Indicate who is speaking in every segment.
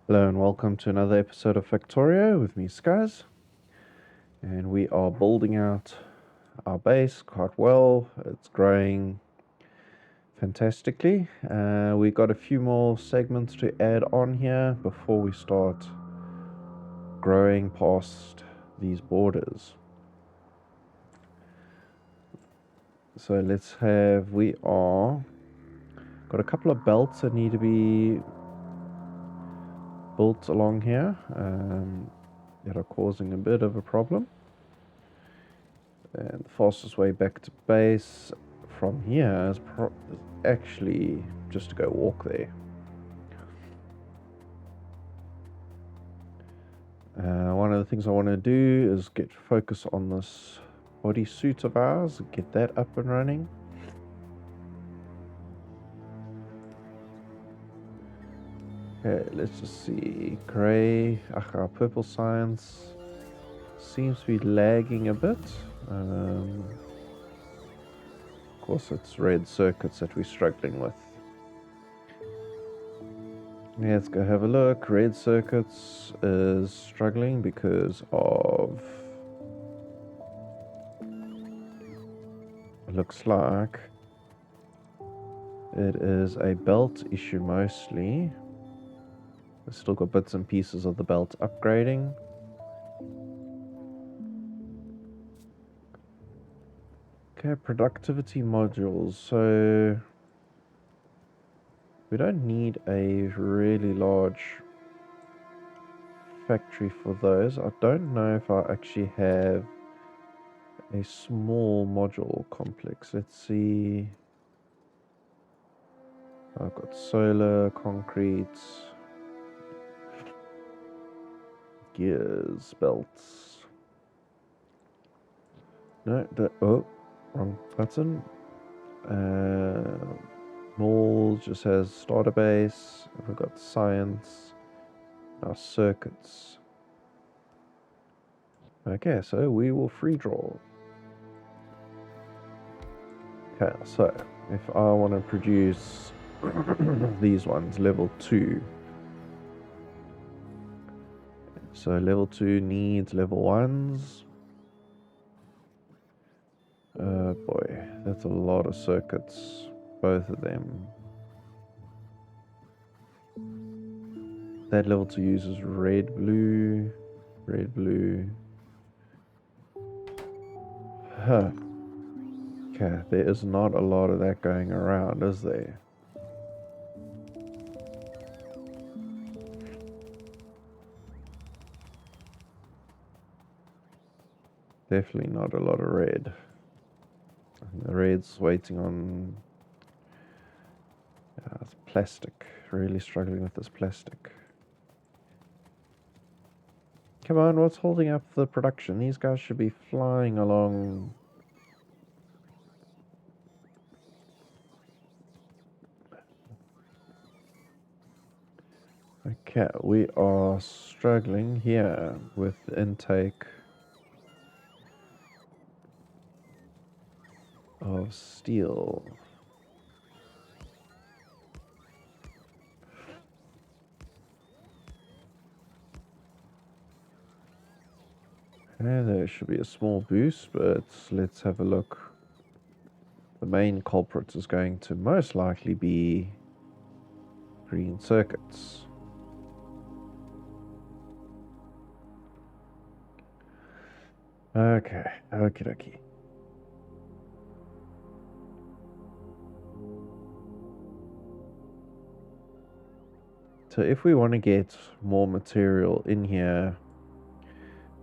Speaker 1: Hello and welcome to another episode of Factorio with me, Skuzz. And we are building out our base quite well. It's growing fantastically. We got a few more segments to add on here before we start growing past these borders. So we are got a couple of belts that need to be built along here that are causing a bit of a problem. And the fastest way back to base from here is actually just to go walk there. One of the things I want to do is get focus on this bodysuit of ours, get that up and running. Okay, let's just see. Grey, our purple science seems to be lagging a bit. Of course, it's red circuits that we're struggling with. Yeah, let's go have a look. Red circuits is struggling because of, it looks like it is a belt issue mostly. We've still got bits and pieces of the belt upgrading. Okay, productivity modules. So we don't need a really large factory for those. I don't know if I actually have a small module complex. Let's see. I've got solar, concrete, gears, belts. No, wrong button. Mall just has starter base. We've got science. Our circuits. Okay, so we will free draw. Okay, so if I want to produce these ones, level 2. So level 2 needs level 1s. Oh boy, that's a lot of circuits, both of them. That level 2 uses red, blue. Huh. Okay, there is not a lot of that going around, is there? Definitely not a lot of red. The red's waiting on it's plastic. Really struggling with this plastic. Come on, what's holding up the production? These guys should be flying along. Okay, we are struggling here with intake of steel. There should be a small boost, but let's have a look. The main culprit is going to most likely be green circuits. Okay, okie dokie. So if we want to get more material in here,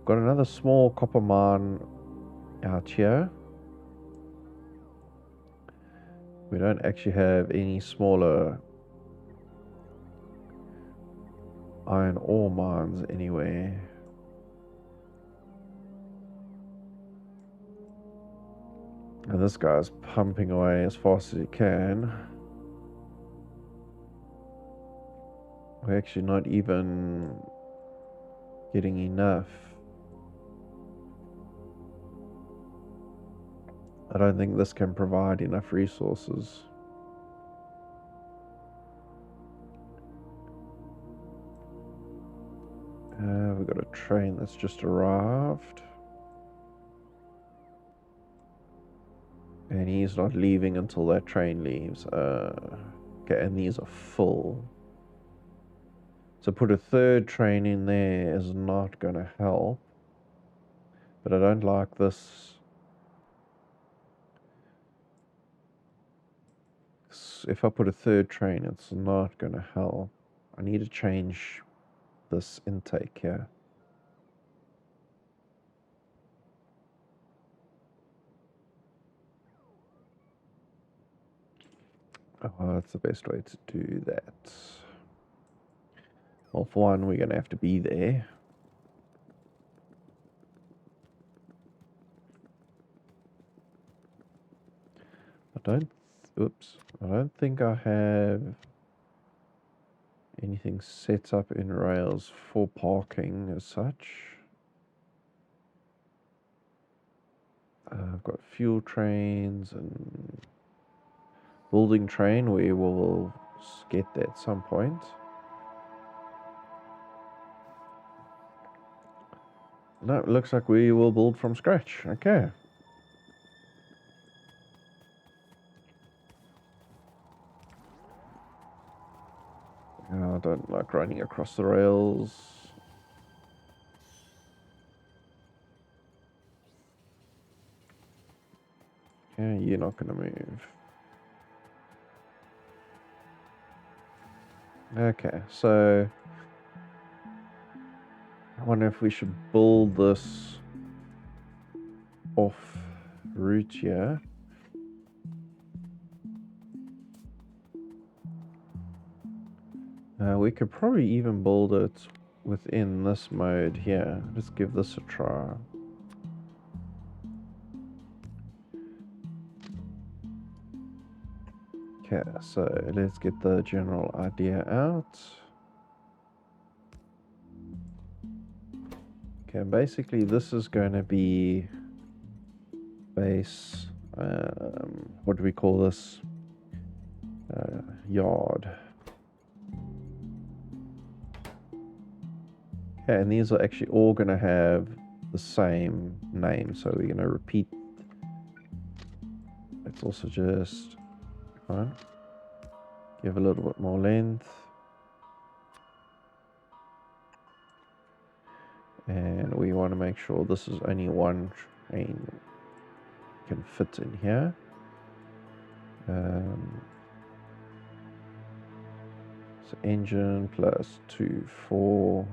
Speaker 1: got another small copper mine out here. We don't actually have any smaller iron ore mines anywhere. And this guy's pumping away as fast as he can. We're actually not even getting enough. I don't think this can provide enough resources. we've got a train that's just arrived. And he's not leaving until that train leaves. Okay, and these are full. So put a third train in there is not going to help. But I don't like this. If I put a third train, it's not going to help. I need to change this intake here. Oh, that's the best way to do that. Well, for one, we're going to have to be there. I don't think I have anything set up in Rails for parking as such. I've got fuel trains and building train. We will get that at some point. No, it looks like we will build from scratch. Okay. I don't like running across the rails. Yeah, you're not going to move. Okay, so I wonder if we should build this off route here. We could probably even build it within this mode here. Let's give this a try. Okay, so let's get the general idea out. Okay, basically this is going to be base, what do we call this? Yard. Okay, and these are actually all going to have the same name, so we're going to repeat. Let's also just give a little bit more length. And we want to make sure this is only one train can fit in here. So engine plus 2, 4.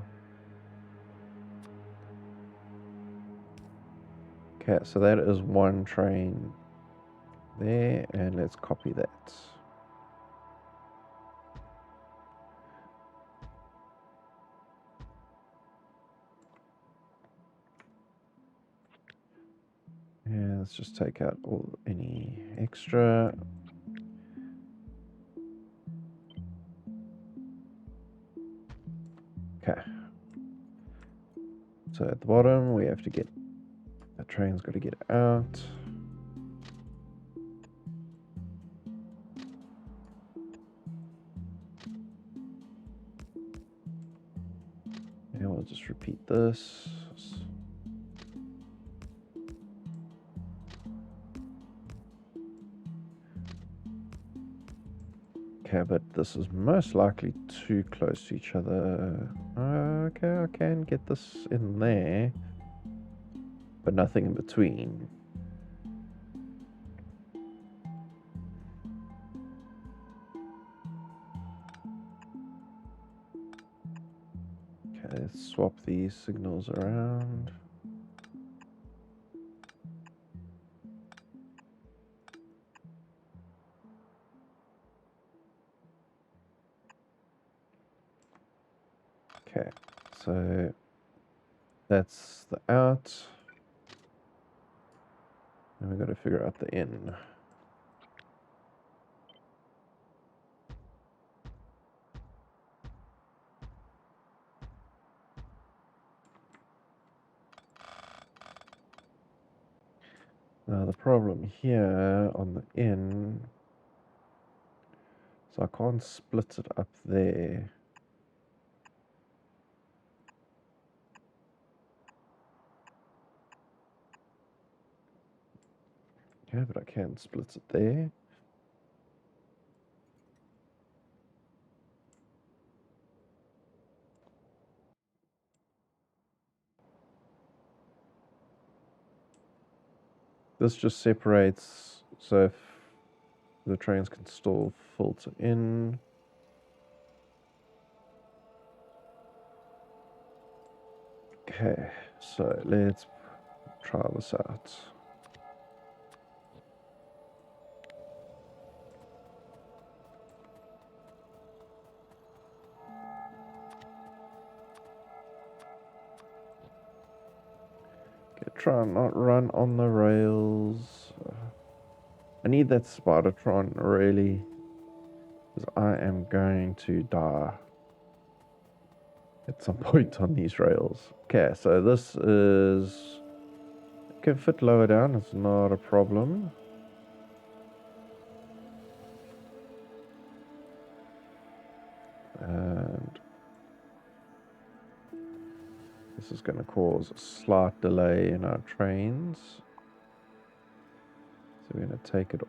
Speaker 1: Okay, so that is one train there, and let's copy that. And let's just take out any extra. Okay. So at the bottom, we have to get, the train's got to get out. And we'll just repeat this. Okay, but this is most likely too close to each other. Okay, I can get this in there, but nothing in between. Okay, let's swap these signals around. Okay, so that's the out. And we've got to figure out the in. Now the problem here on the in, so I can't split it up there. Yeah, but I can split it there. This just separates, so if the trains can still filter in. Okay, so let's try this out. Okay, try and not run on the rails. I need that Spidertron really, because I am going to die at some point on these rails. Okay, so this is, can fit lower down, it's not a problem. And this is going to cause a slight delay in our trains. So we're going to take it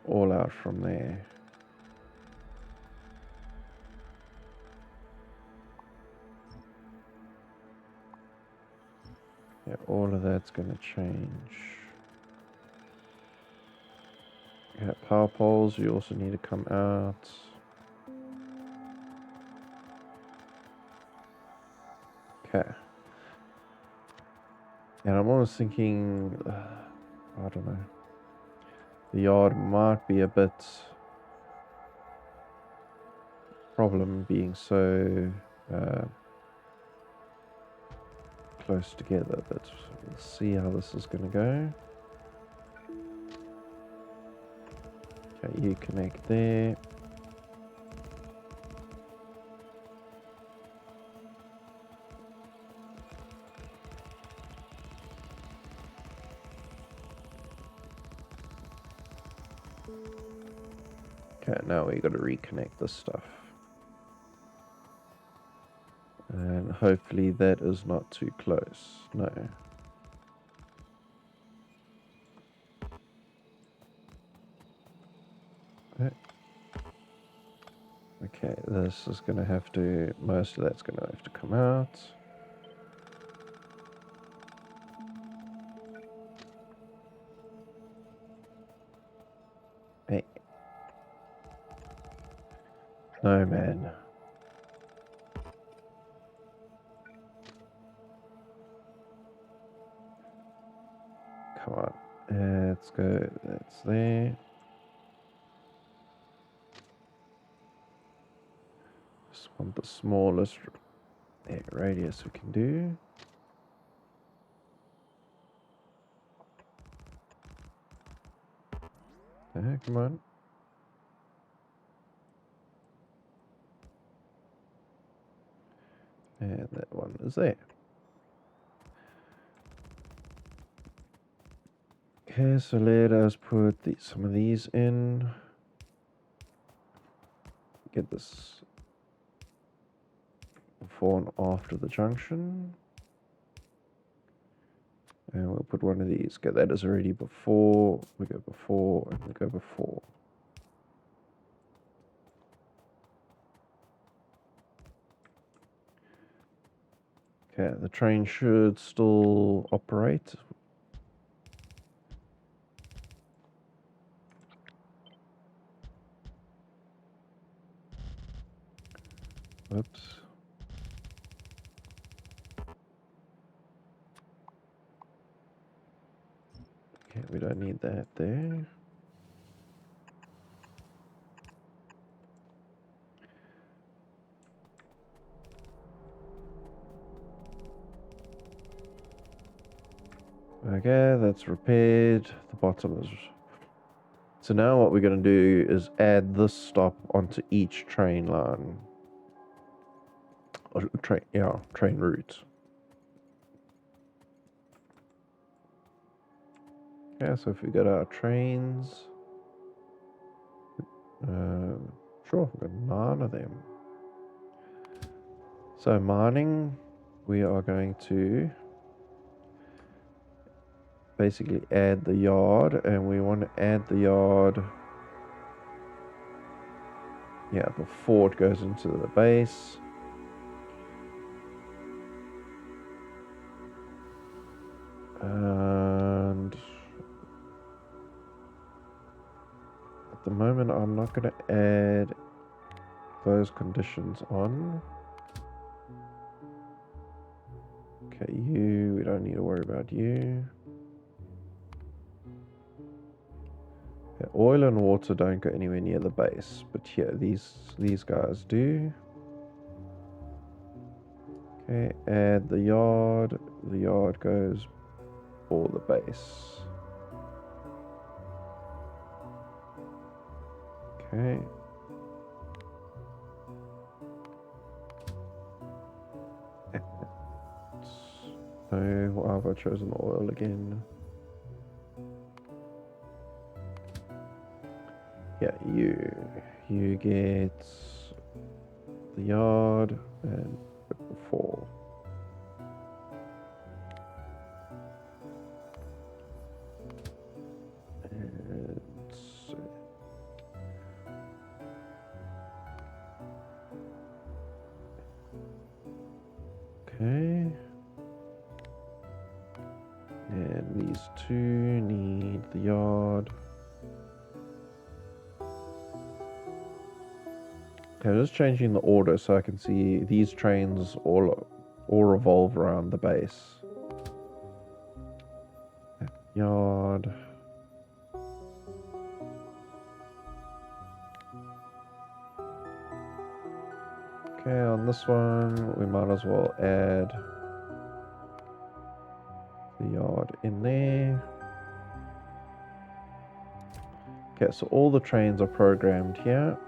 Speaker 1: all out from there. Yeah, all of that's going to change. Yeah, power poles, you also need to come out. Okay. And I'm almost thinking, I don't know, the yard might be a bit problem being so close together, but we'll see how this is going to go. Okay, you connect there. Okay, now we got to reconnect this stuff. And hopefully that is not too close. No. Okay, this is going to have to, most of that's going to have to come out. Hey. No, man. Come on. Let's go. That's there. Just want the smallest radius we can do. Come on. And that one is there. Okay, so let us put some of these in. Get this before and after the junction. And we'll put one of these. Okay, that is already before. We go before and we go before. Okay, the train should still operate. Whoops. Okay, we don't need that there. Okay, that's repaired. The bottom is... So now what we're going to do is add this stop onto each train line. Or train route. Yeah, so if we go to our trains... sure, we've got 9 of them. So mining, we are going to basically add the yard, and we want to add the yard, yeah, before it goes into the base. And at the moment, I'm not going to add those conditions on. Okay, we don't need to worry about you. Okay, oil and water don't go anywhere near the base, but yeah, these guys do. Okay, add the yard. The yard goes for the base. Okay. No, why have I chosen oil again? Yeah, you get the yard and before. And okay. And these two need the yard. Okay, I'm just changing the order so I can see these trains all revolve around the base. Yard. Okay, on this one, we might as well add the yard in there. Okay, so all the trains are programmed here.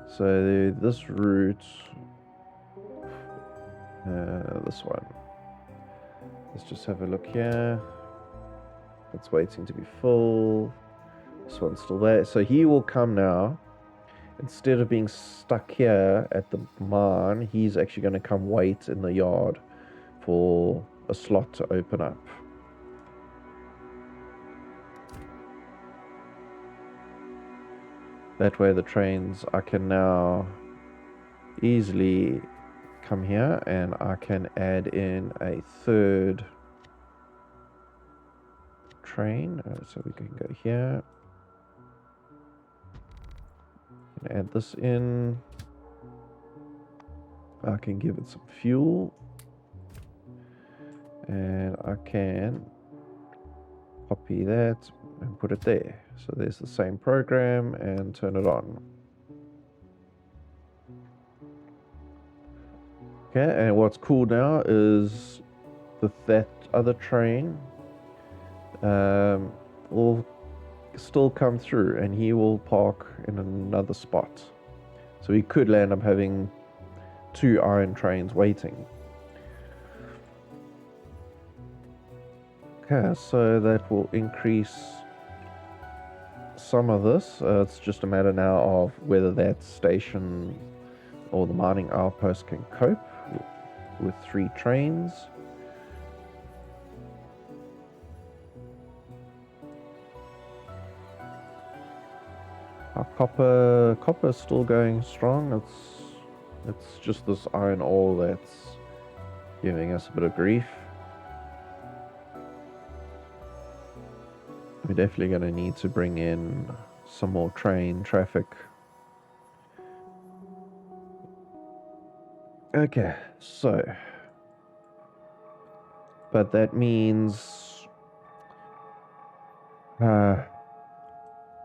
Speaker 1: So this route, this one. Let's just have a look here. It's waiting to be full. This one's still there. So he will come now. Instead of being stuck here at the mine, he's actually going to come wait in the yard for a slot to open up. That way the trains, I can now easily come here and I can add in a third train. So we can go here and add this in. I can give it some fuel and I can copy that and put it there. So there's the same program and turn it on. Okay, and what's cool now is that other train will still come through and he will park in another spot. So we could land up having 2 iron trains waiting. Okay, so that will increase some of this. It's just a matter now of whether that station or the mining outpost can cope with 3 trains. Our copper is still going strong. It's just this iron ore that's giving us a bit of grief. We're definitely going to need to bring in some more train traffic. Okay, so, but that means,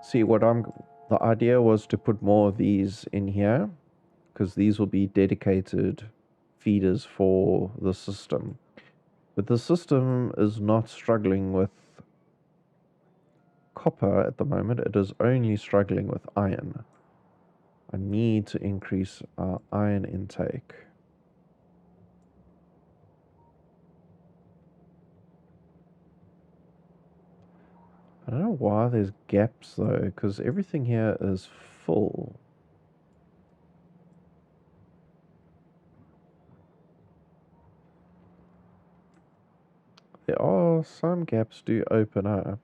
Speaker 1: see the idea was to put more of these in here, because these will be dedicated feeders for the system. But the system is not struggling with copper at the moment, it is only struggling with iron. I need to increase our iron intake. I don't know why there's gaps though, because everything here is full. There are some gaps do open up.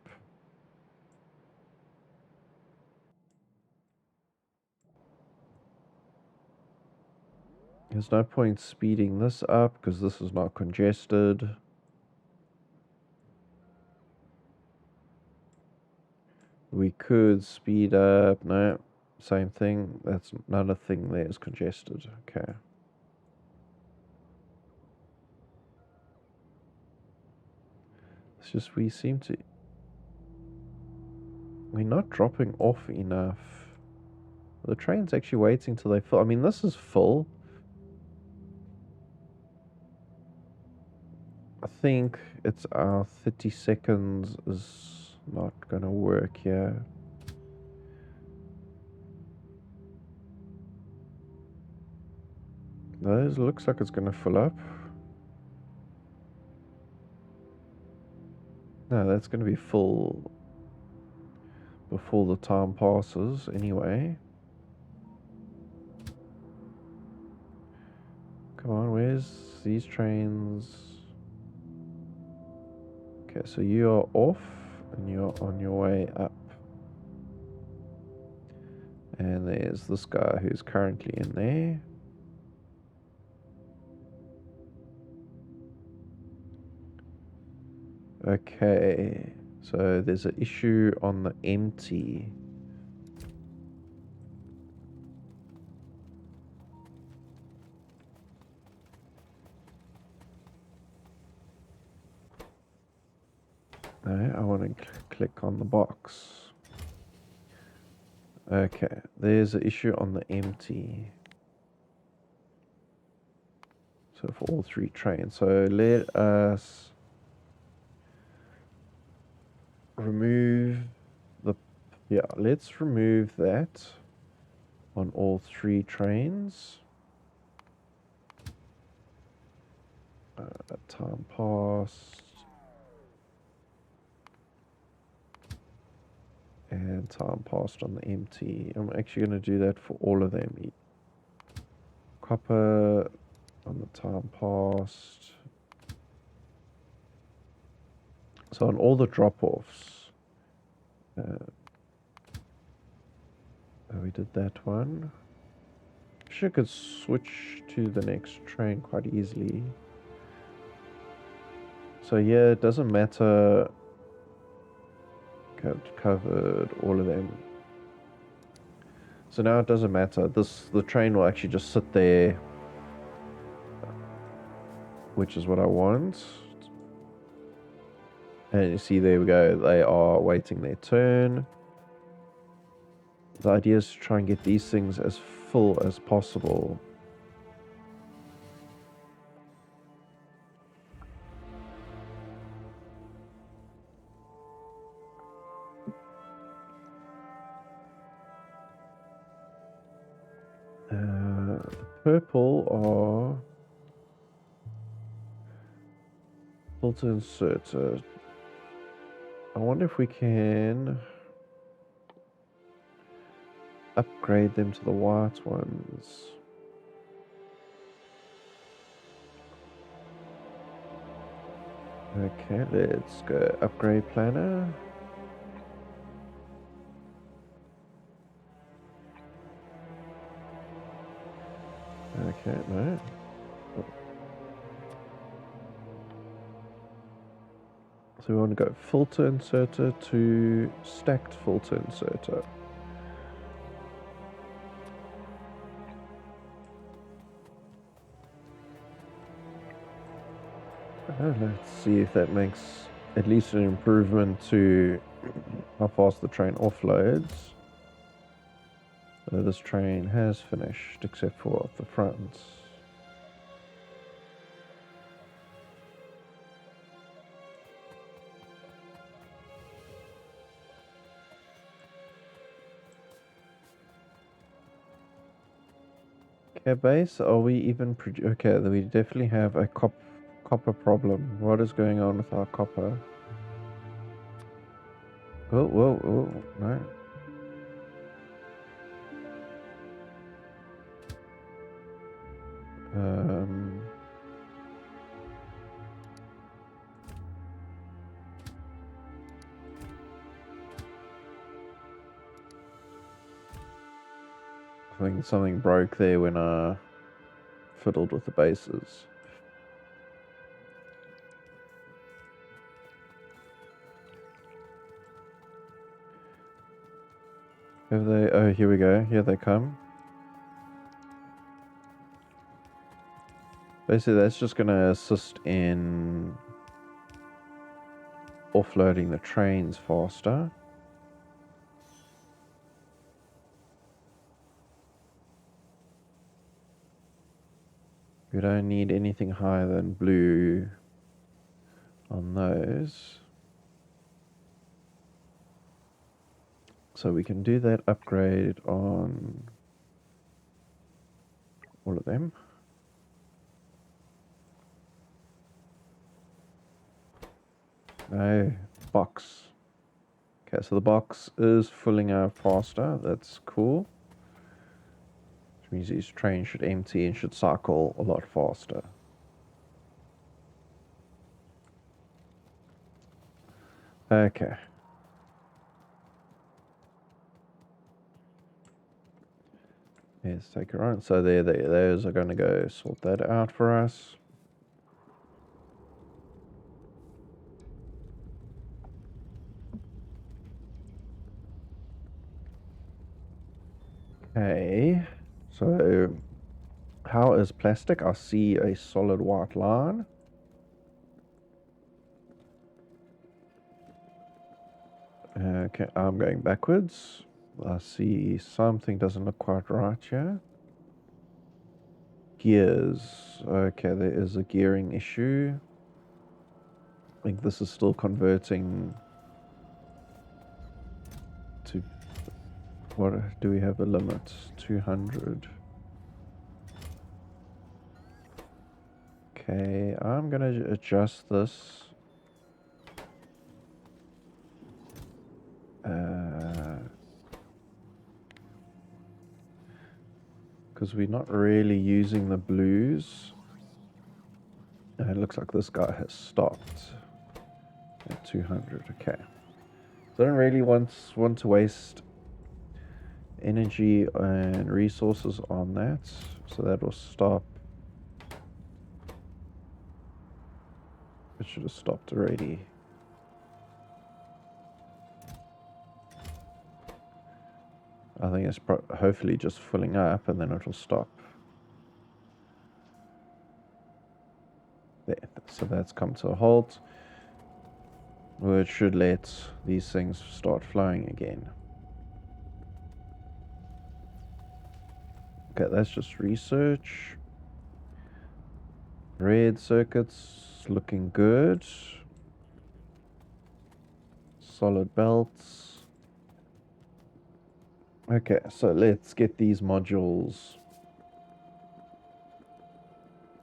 Speaker 1: There's no point speeding this up because this is not congested. We could speed up. No, same thing. That's another thing there is congested. Okay. It's just we seem to... We're not dropping off enough. The train's actually waiting till they fill. I mean, this is full. I think it's our 30 seconds is not going to work here. Those looks like it's going to fill up. No, that's going to be full before the time passes anyway. Come on, where's these trains? Okay, so you are off and you're on your way up. And there's this guy who's currently in there. Okay, so there's an issue on the empty. No, I want to click on the box. Okay, there's an issue on the empty. So for all three trains. So let us remove the... Yeah, let's remove that on all three trains. Time passed. And time passed on the empty. I'm actually going to do that for all of them. Copper on the time passed. So on all the drop-offs, we did that one. Sure, could switch to the next train quite easily. So yeah, it doesn't matter. Covered all of them. So now it doesn't matter. The train will actually just sit there, which is what I want. And you see, there we go. They are waiting their turn. The idea is to try and get these things as full as possible. The purple are filter inserted. I wonder if we can upgrade them to the white ones. Okay, let's go upgrade planner. Okay, no. So we want to go filter inserter to stacked filter inserter. Let's see if that makes at least an improvement to how fast the train offloads. This train has finished except for the front. Okay, base, are we even okay, we definitely have a copper problem. What is going on with our copper? Oh, whoa, oh, no. I think something broke there when I fiddled with the bases. Have they? Oh, here we go. Here they come. Basically, that's just going to assist in offloading the trains faster. We don't need anything higher than blue on those. So we can do that upgrade on all of them. No, box. Okay, so the box is filling out faster. That's cool. Which means these trains should empty and should cycle a lot faster. Okay. Let's take it on. So those are going to go sort that out for us. Okay. So how is plastic? I see a solid white line. Okay, I'm going backwards. I see something doesn't look quite right here. Gears. Okay, there is a gearing issue. I think this is still converting to... What do we have a limit? 200. Okay, I'm going to adjust this. Because we're not really using the blues. And it looks like this guy has stopped at 200. Okay. So I don't really want to waste energy and resources on that. So that will stop. It should have stopped already. I think it's hopefully just filling up and then it'll stop. There. So that's come to a halt, which should let these things start flowing again. Okay, that's just research. Red circuits looking good. Solid belts. Okay, so let's get these modules,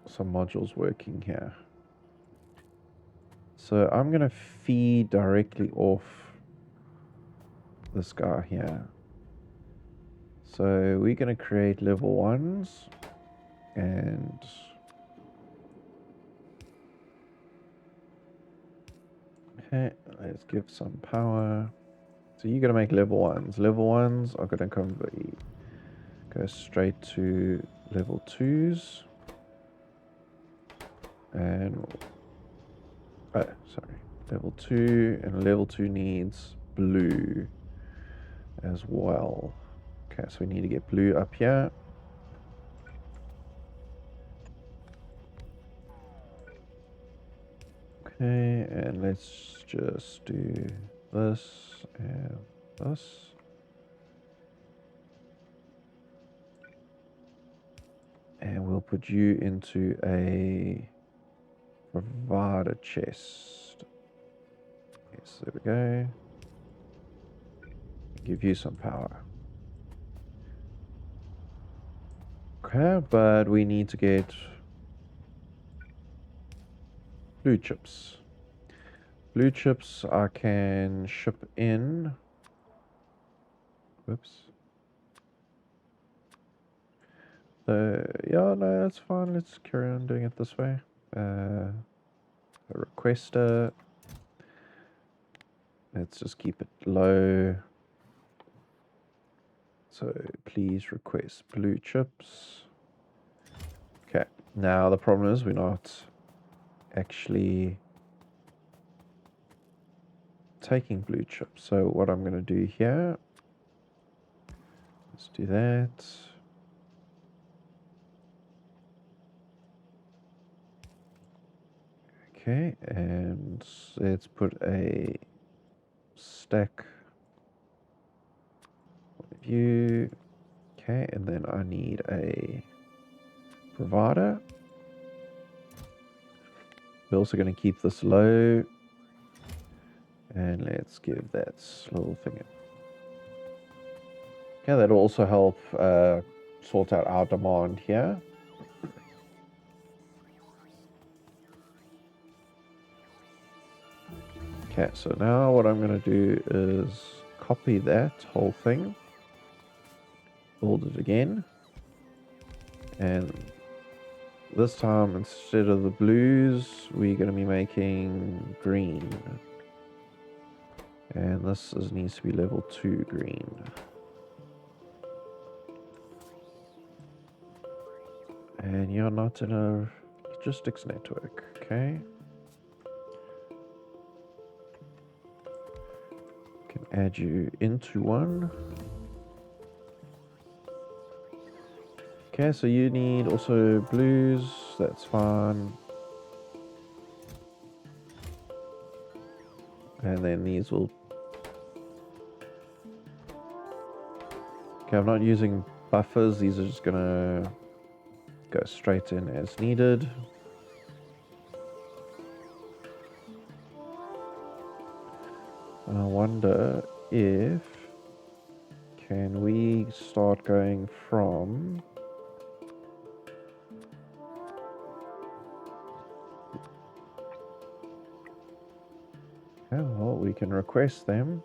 Speaker 1: some modules working here. So I'm going to feed directly off this guy here. So we're going to create level 1s and okay, let's give some power. So you're going to make level 1s. Level 1s are going to go straight to level 2s. And, oh, sorry, level 2, and level 2 needs blue as well. Okay, so we need to get blue up here. Okay, and let's just do this and this. And we'll put you into a provider chest. Yes, there we go. Give you some power. Okay, but we need to get blue chips. Blue chips I can ship in. Whoops. Yeah, no, that's fine. Let's carry on doing it this way. A requester. Let's just keep it low. so please request blue chips. Okay, now the problem is we're not actually taking blue chips. So what I'm going to do here, let's do that. Okay, and let's put a stack view. Okay, and then I need a provider. We're also going to keep this low. And let's give that little thing. Okay, that'll also help sort out our demand here. Okay, so now what I'm going to do is copy that whole thing, build it again, and this time instead of the blues, we're going to be making green. And this needs to be level 2 green. And you're not in a logistics network, okay? Can add you into one. Okay, so you need also blues, that's fine. And then these will... Okay, I'm not using buffers, these are just gonna go straight in as needed. I wonder if... Can we start going from... Yeah, well, we can request them.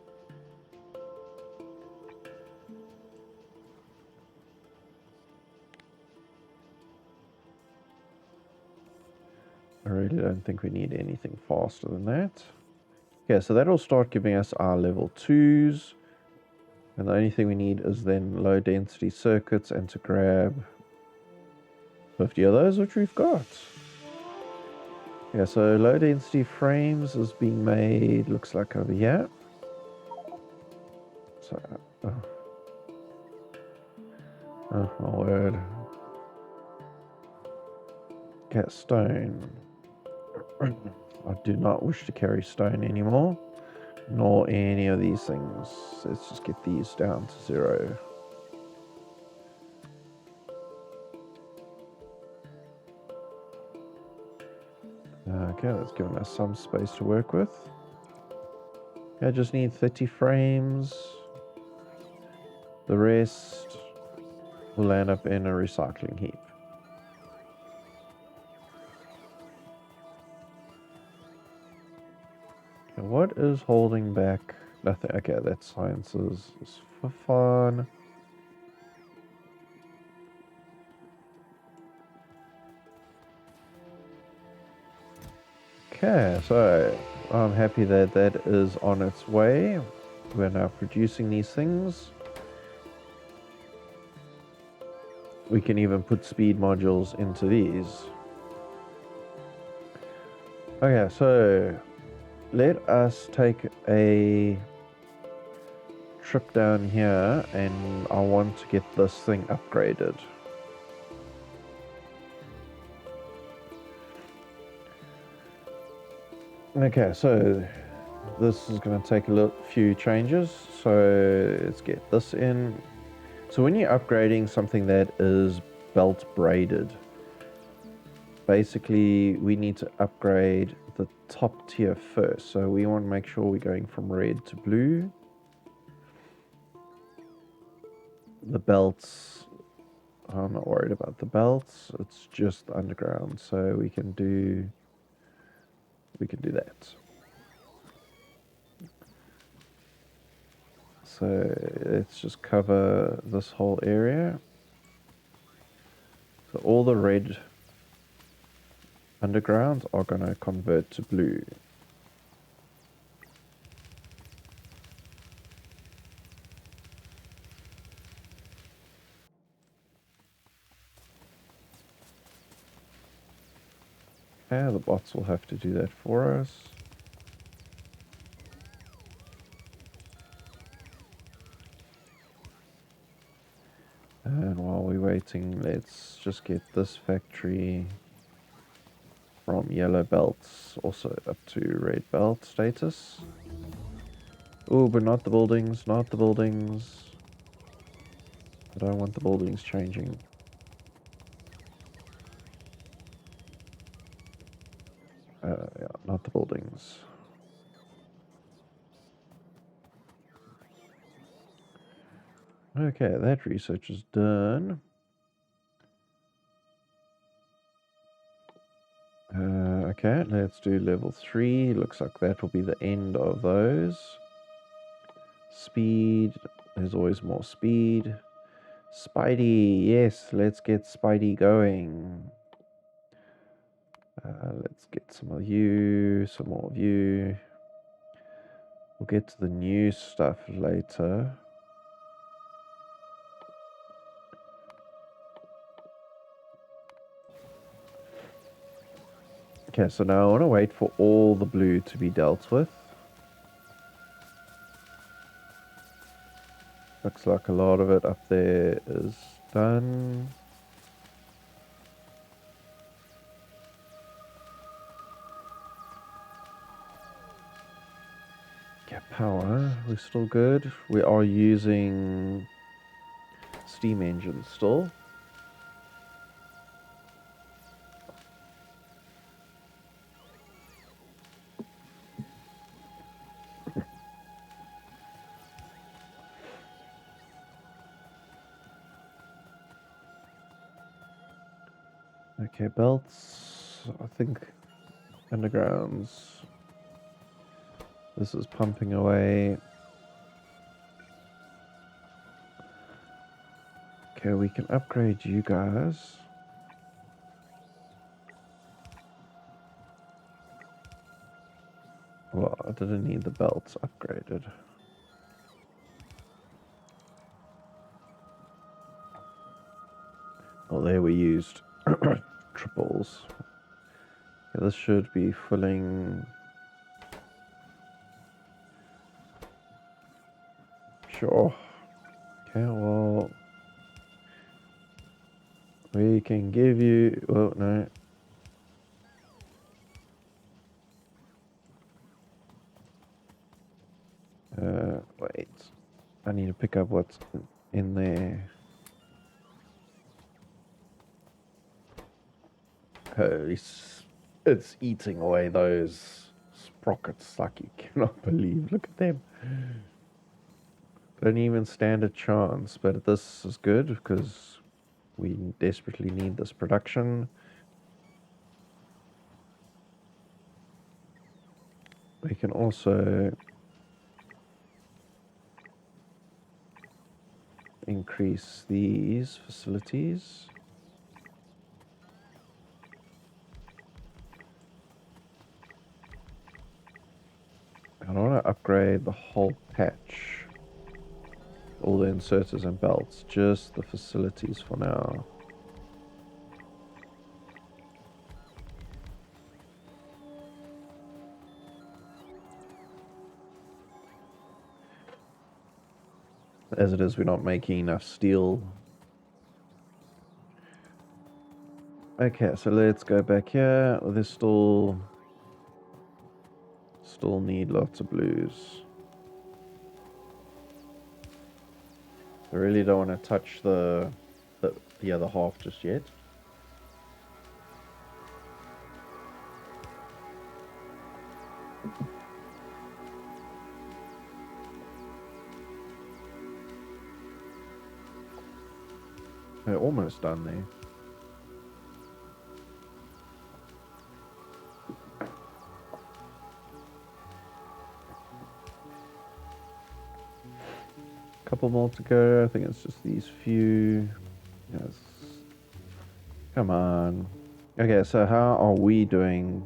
Speaker 1: I really don't think we need anything faster than that. Okay, so that'll start giving us our level 2s. And the only thing we need is then low density circuits and to grab 50 of those, which we've got. Yeah, so low density frames is being made, looks like over here. So, oh my word. Get stone. I do not wish to carry stone anymore, nor any of these things. Let's just get these down to 0. Okay, that's given us some space to work with. I just need 30 frames. The rest will end up in a recycling heap. Okay, what is holding back? Nothing. Okay, that science is for fun. Okay, so I'm happy that that is on its way. We're now producing these things. We can even put speed modules into these. Okay, so let us take a trip down here and I want to get this thing upgraded. Okay, so this is going to take a few changes. So let's get this in. So when you're upgrading something that is belt braided, basically we need to upgrade the top tier first. So we want to make sure we're going from red to blue. The belts, I'm not worried about the belts. It's just underground, so we can do that. So let's just cover this whole area. So all the red undergrounds are going to convert to blue. Okay, the bots will have to do that for us. And while we're waiting, let's just get this factory from yellow belts also up to red belt status. Oh, but not the buildings, not the buildings. I don't want the buildings changing. Yeah, not the buildings. Okay, that research is done. Okay, let's do level 3. Looks like that will be the end of those. Speed. There's always more speed. Spidey. Yes, let's get Spidey going. Let's get some of you, some more of you. We'll get to the new stuff later. Okay, so now I want to wait for all the blue to be dealt with. Looks like a lot of it up there is done. Okay, power, we're still good. We are using steam engines still. Okay, belts, I think undergrounds. This is pumping away. Okay, we can upgrade you guys. Well, I didn't need the belts upgraded. Oh, there we used triples. Okay, this should be filling. Sure. Okay, well, we can give you. Well, no. Wait. I need to pick up what's in there. It's eating away those sprockets like you cannot believe. Look at them. Don't even stand a chance. But this is good because we desperately need this production. We can also increase these facilities. I don't want to upgrade the whole patch, all the inserters and belts, just the facilities for now. As it is, we're not making enough steel. Okay, so let's go back here. There's still need lots of blues. I really don't want to touch the other half just yet. We're almost done there. Couple more to go. I think it's just these few. Yes. Come on. Okay, so how are we doing?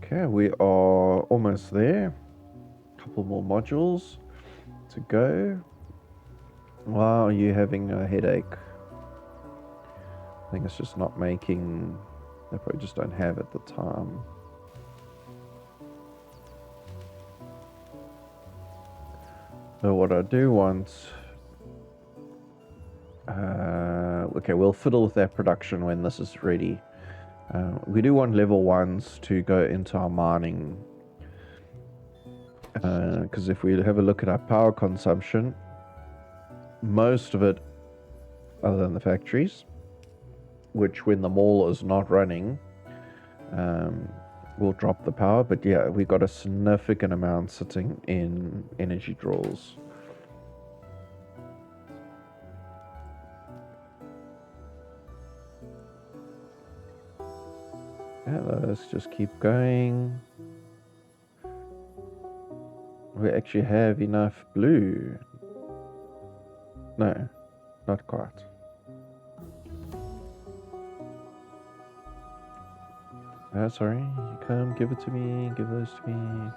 Speaker 1: Okay, we are almost there. Couple more modules to go. Why are you having a headache? think it's just not making, they probably just don't have at the time. So what I do want, okay, we'll fiddle with that production when this is ready. We do want level 1s to go into our mining, because if we have a look at our power consumption, most of it, other than the factories, which when the mall is not running, will drop the power. But yeah, we got a significant amount sitting in energy draws. Yeah, let's just keep going. We actually have enough blue. No, not quite. Sorry, you come, give it to me, give those to me.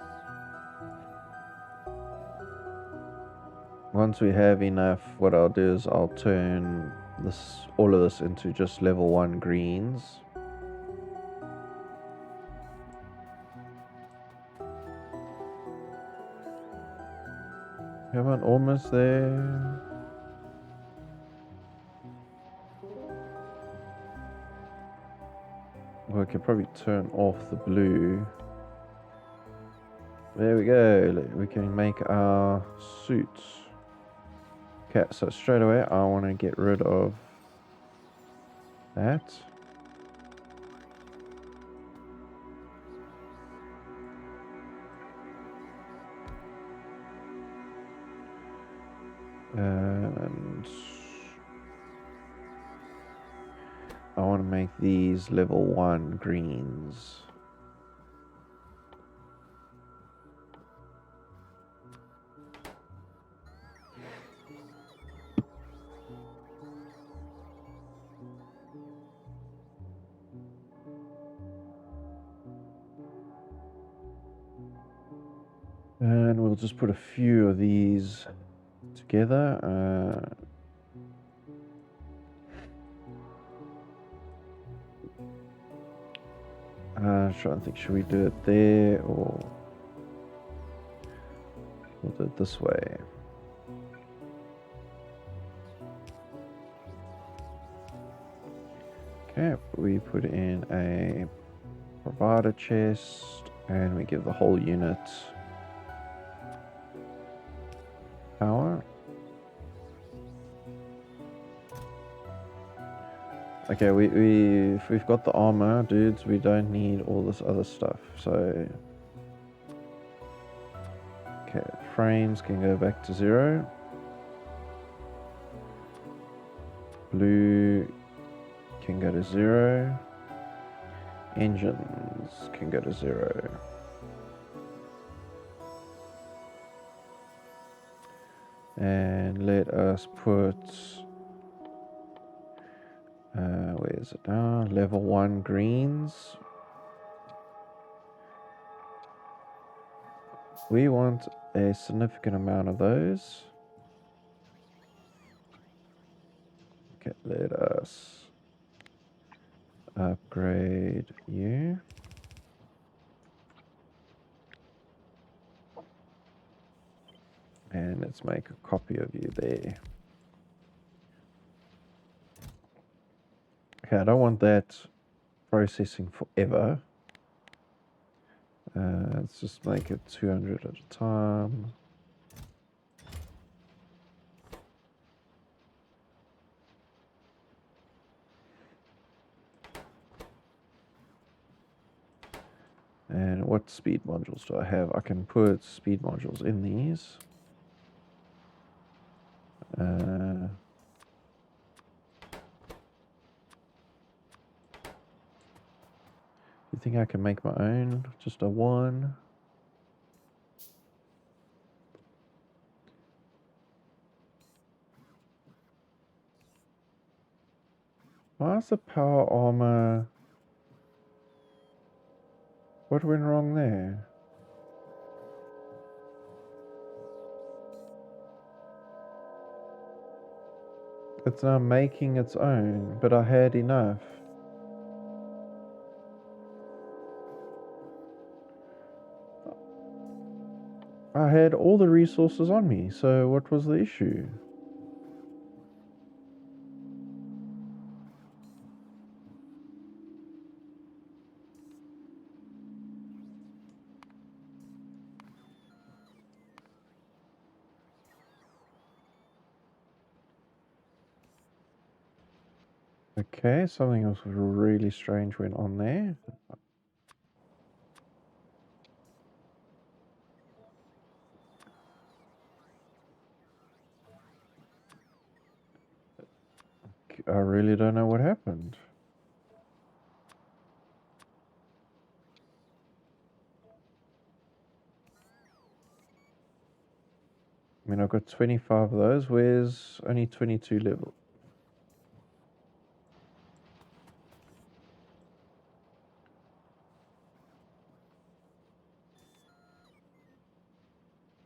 Speaker 1: Once we have enough, what I'll do is I'll turn all of this into just level 1 greens. Come on, almost there. Well, I could probably turn off the blue. There we go. We can make our suits. Okay, so straight away I want to get rid of that. And I want to make these level 1 greens. And we'll just put a few of these together. I'm trying to think, should we do it there or we'll do it this way? Okay, we put in a provider chest and we give the whole unit power. Okay, if we've got the armor, dudes, we don't need all this other stuff. So, okay, frames can go back to 0. Blue can go to 0. Engines can go to 0. And let us put, where is it now? Level 1 greens. We want a significant amount of those. Okay, let us upgrade you. And let's make a copy of you there. Okay, I don't want that processing forever. Let's just make it 200 at a time. And what speed modules do I have? I can put speed modules in these. You think I can make my own? Just a 1? Why is the power armor? What went wrong there? It's now making its own, but I had enough. I had all the resources on me, so what was the issue? Okay, something else really strange went on there. I really don't know what happened. I mean, I've got 25 of those. Where's only 22 level?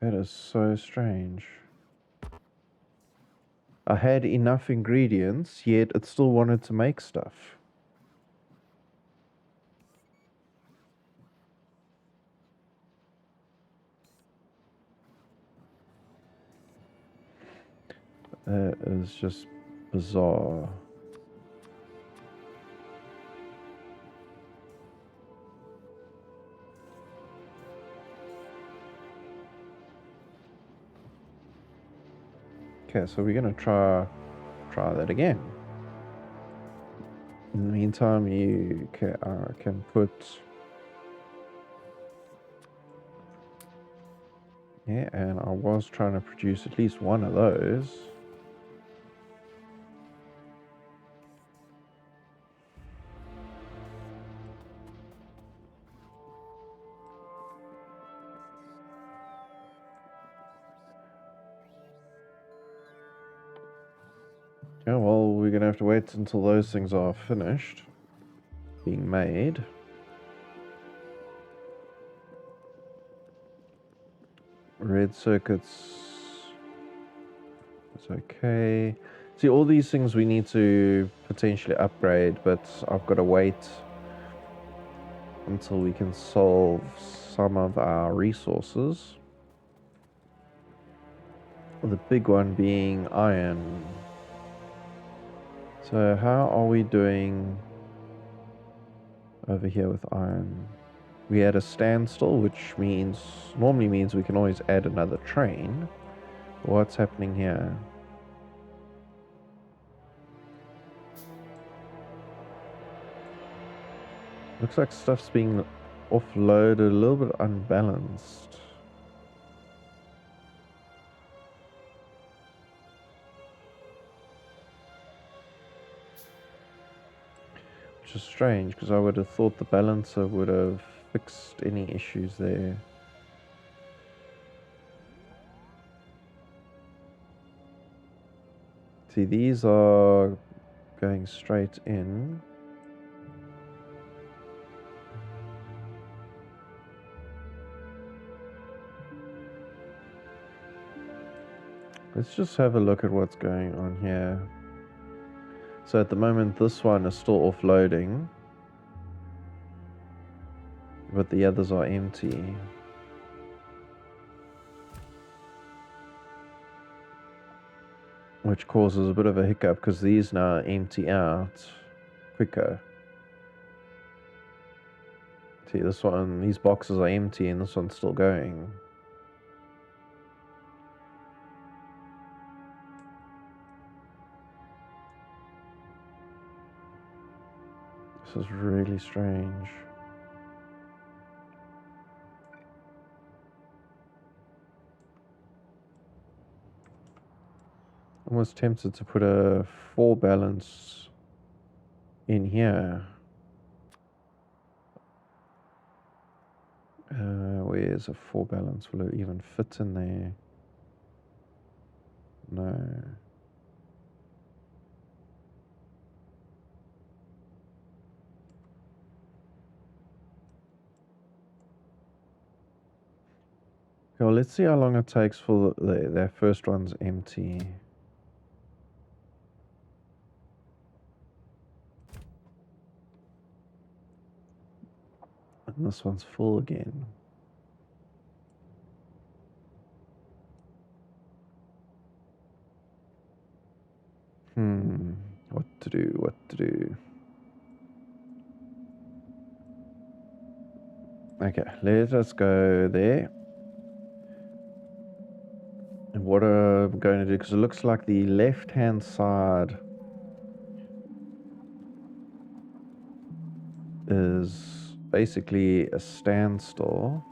Speaker 1: That is so strange. I had enough ingredients, yet it still wanted to make stuff. That is just bizarre. Okay, so we're gonna try that again. In the meantime, you can put, yeah, and I was trying to produce at least one of those. Yeah, well, we're gonna have to wait until those things are finished being made. Red circuits. It's okay. See, all these things we need to potentially upgrade, but I've got to wait until we can solve some of our resources. The big one being iron. So how are we doing over here with iron? We had a standstill, which normally means we can always add another train. What's happening here? Looks like stuff's being offloaded, a little bit unbalanced. Which is strange, because I would have thought the balancer would have fixed any issues there. See, these are going straight in. Let's just have a look at what's going on here. So at the moment, this one is still offloading, but the others are empty. Which causes a bit of a hiccup because these now empty out quicker. See, this one, these boxes are empty and this one's still going. This is really strange. Almost tempted to put a 4 balance in here. Where's a 4 balance? Will it even fit in there? No. Well, let's see how long it takes for that first one's empty. And this one's full again. What to do? Okay, let us go there. And what I'm going to do, because it looks like the left-hand side is basically a standstill.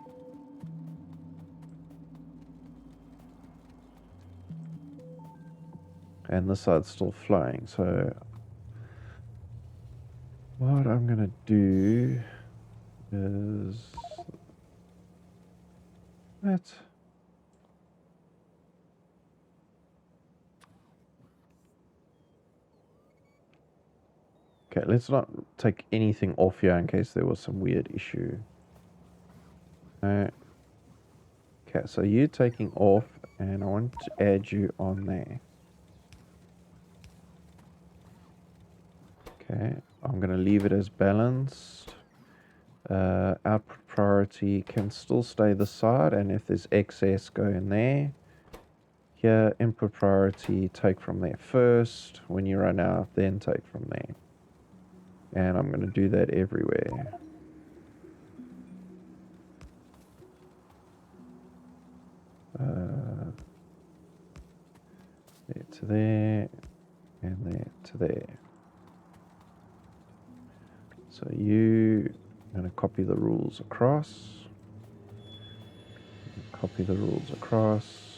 Speaker 1: And this side's still flowing, so what I'm going to do is that. Okay, let's not take anything off here in case there was some weird issue. Okay, so you're taking off, and I want to add you on there. Okay, I'm going to leave it as balanced. Output priority can still stay this side, and if there's excess, go in there. Here, input priority, take from there first. When you run out, then take from there. And I'm going to do that everywhere. There to there, and there to there. So you are going to copy the rules across. Copy the rules across.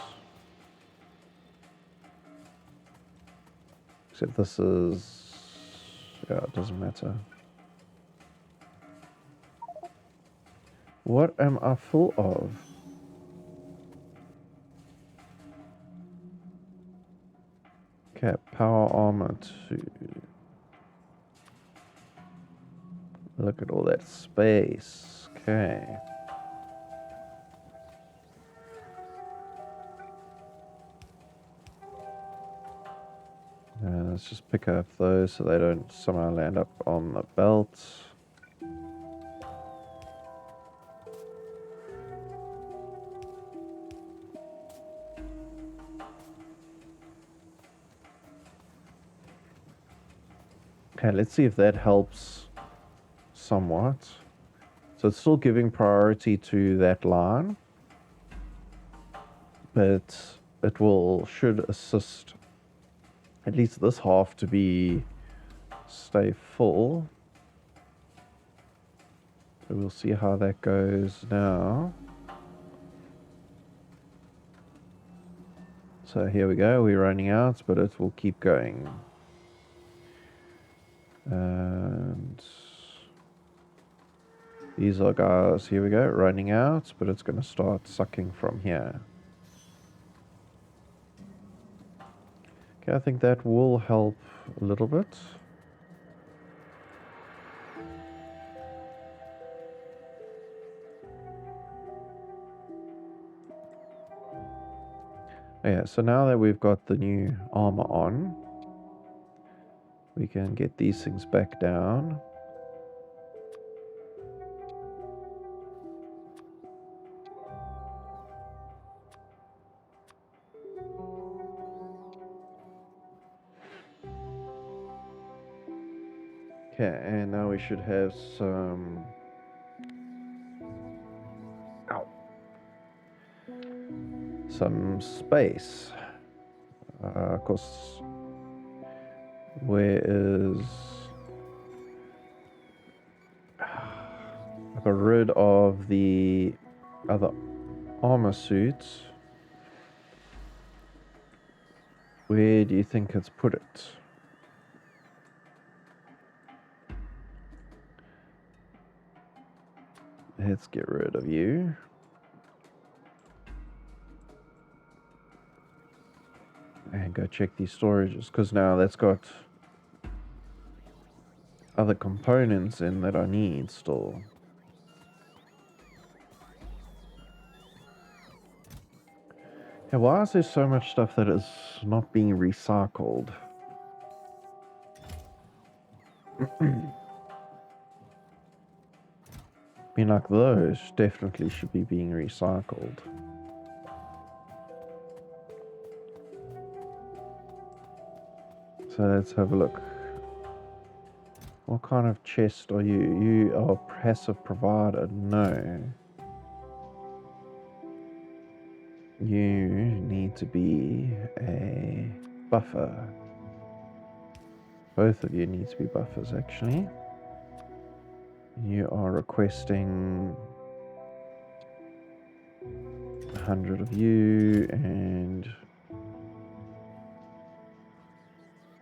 Speaker 1: Except this is, yeah, it doesn't matter. What am I full of? Okay, power armor 2. Look at all that space. Okay. Let's just pick up those so they don't somehow land up on the belt. Okay, let's see if that helps somewhat. So it's still giving priority to that line, but it should assist at least this half to stay full. So we'll see how that goes now. So here we go, we're running out, but it will keep going. And these are guys, here we go, running out, but it's going to start sucking from here. Okay, I think that will help a little bit. Yeah, so now that we've got the new armor on, we can get these things back down. Okay, and now we should have some... some space. Of course, where is... I got rid of the other armor suits. Where do you think it's put it? Let's get rid of you. And go check these storages, because now that's got other components in that I need still. Yeah, why is there so much stuff that is not being recycled? I mean, like, those definitely should be being recycled. So let's have a look. What kind of chest are you? You are a passive provider. No. You need to be a buffer. Both of you need to be buffers, actually. You are requesting 100 of you and...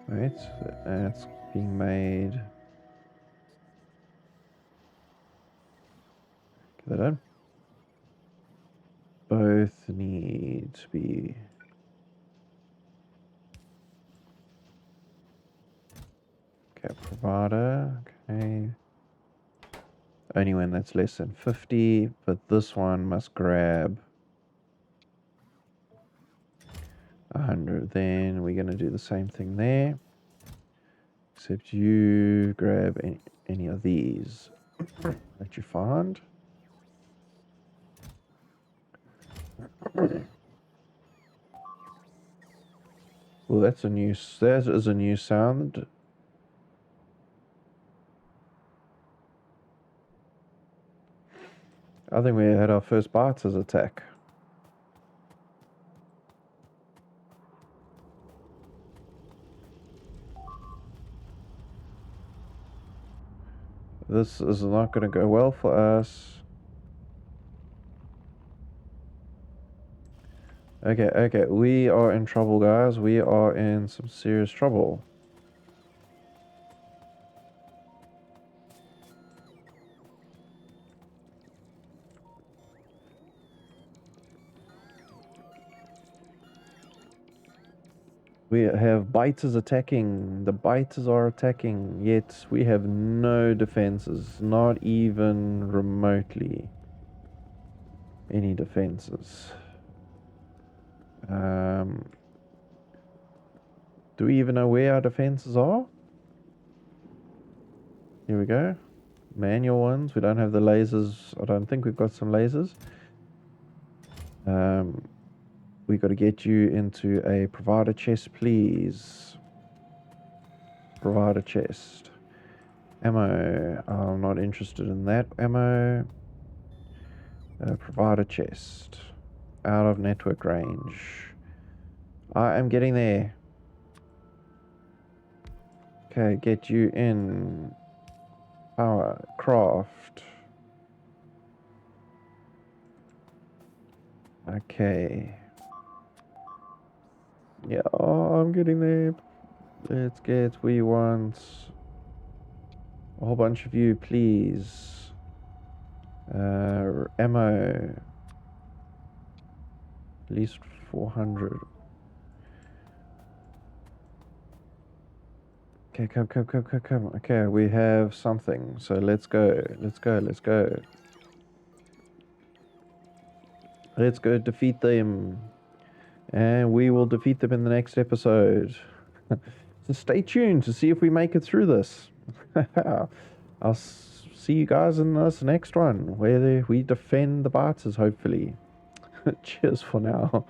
Speaker 1: Wait, that's being made. Get that in. Both need to be... Okay, provider, okay. Only when that's less than 50, but this one must grab 100. Then we're going to do the same thing there. Except you grab any of these that you find. Well, that is a new sound. I think we had our first BITERS attack. This is not going to go well for us. Okay, we are in trouble, guys. We are in some serious trouble. We have biters attacking. The biters are attacking, yet we have no defenses, not even remotely any defenses. Do we even know where our defenses are? Here we go. Manual ones. We don't have the lasers. I don't think we've got some lasers. We got to get you into a provider chest, please. Provider chest. Ammo. I'm not interested in that ammo. Provider chest. Out of network range. I am getting there. Okay, get you in. Power. Craft. Okay. Yeah, I'm getting there. Let's get, we want a whole bunch of you, please. Ammo. At least 400. Okay, come. Okay, we have something. So let's go. Let's go defeat them. And we will defeat them in the next episode. So stay tuned to see if we make it through this. I'll see you guys in this next one, where we defend the BITERS, hopefully. Cheers for now.